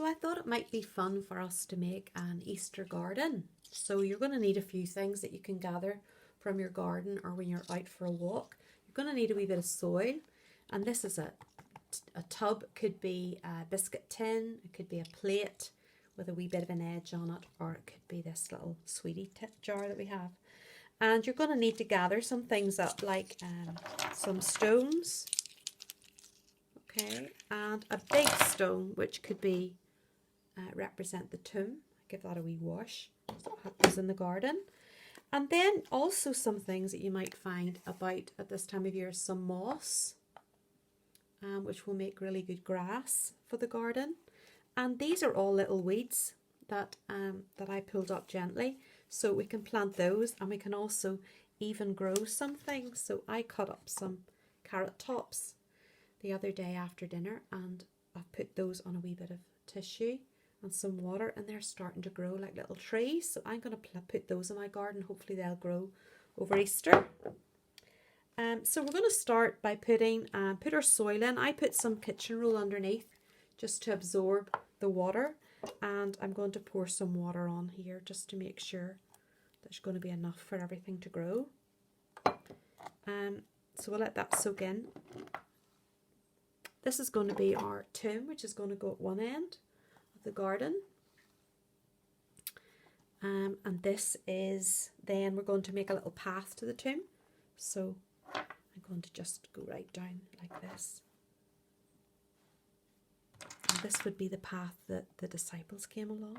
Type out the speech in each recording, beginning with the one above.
So I thought it might be fun for us to make an Easter garden. So you're going to need a few things that you can gather from your garden or when you're out for a walk. You're going to need a wee bit of soil, and this is a tub. It could be a biscuit tin, it could be a plate with a wee bit of an edge on it, or it could be this little sweetie jar that we have. And you're going to need to gather some things up, like some stones, okay, and a big stone, which could be represent the tomb. Give that a wee wash. So that happens in the garden. And then also some things that you might find about at this time of year, some moss, which will make really good grass for the garden. And these are all little weeds that I pulled up gently, so we can plant those, and we can also even grow some things. So I cut up some carrot tops the other day after dinner, and I've put those on a wee bit of tissue and some water, and they're starting to grow like little trees. So I'm going to put those in my garden. Hopefully they'll grow over Easter. So we're going to start by put our soil in. I put some kitchen roll underneath just to absorb the water, and I'm going to pour some water on here just to make sure there's going to be enough for everything to grow. So we'll let that soak in. This is going to be our tomb, which is going to go at one end of the garden. And this is, then we're going to make a little path to the tomb. So I'm going to just go right down like this. And this would be the path that the disciples came along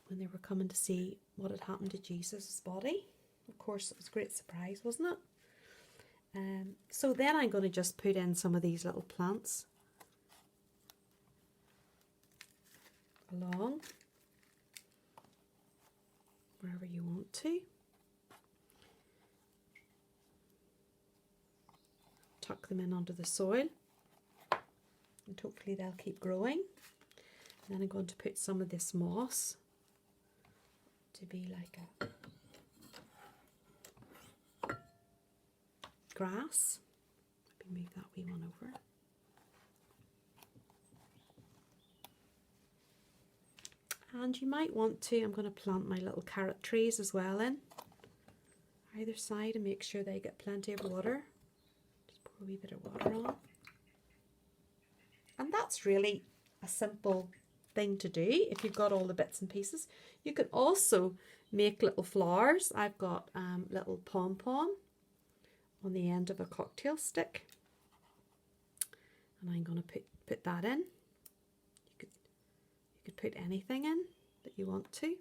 when they were coming to see what had happened to Jesus' body. Of course, it was a great surprise, wasn't it? So then I'm going to just put in some of these little plants along wherever you want to. Tuck them in under the soil, and hopefully they'll keep growing. And then I'm going to put some of this moss to be like a grass. Maybe move that wee one over. And you might want to, I'm going to plant my little carrot trees as well in either side and make sure they get plenty of water. Just pour a wee bit of water on. And that's really a simple thing to do if you've got all the bits and pieces. You can also make little flowers. I've got little pom-pom on the end of a cocktail stick, and I'm going to put that in. You could put anything in that you want to.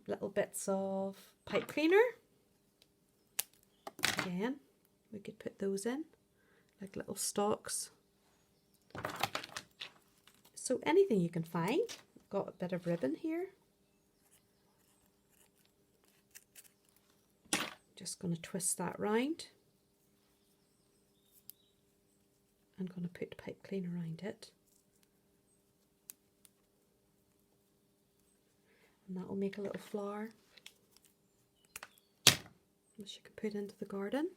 Little bits of pipe cleaner. Again, we could put those in like little stalks. So anything you can find. I've got a bit of ribbon here. Just going to twist that round. I'm going to put pipe clean around it. And that will make a little flower which you can put into the garden.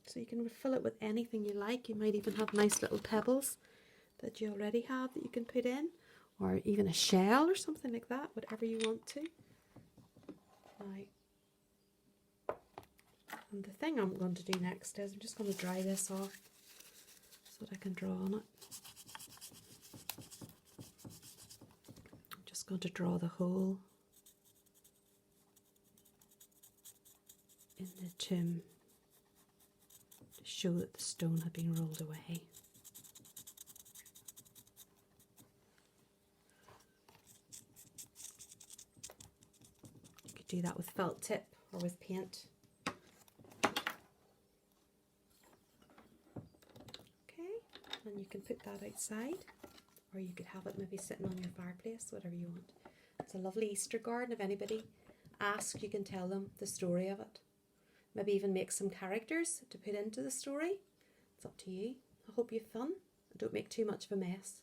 So you can fill it with anything you like. You might even have nice little pebbles that you already have that you can put in, or even a shell or something like that, whatever you want to. Right. And the thing I'm going to do next is I'm just going to dry this off so that I can draw on it. I'm just going to draw the hole in the tomb to show that the stone had been rolled away. You could do that with felt tip or with paint. And you can put that outside, or you could have it maybe sitting on your fireplace, whatever you want. It's a lovely Easter garden. If anybody asks, you can tell them the story of it. Maybe even make some characters to put into the story. It's up to you. I hope you have fun and don't make too much of a mess.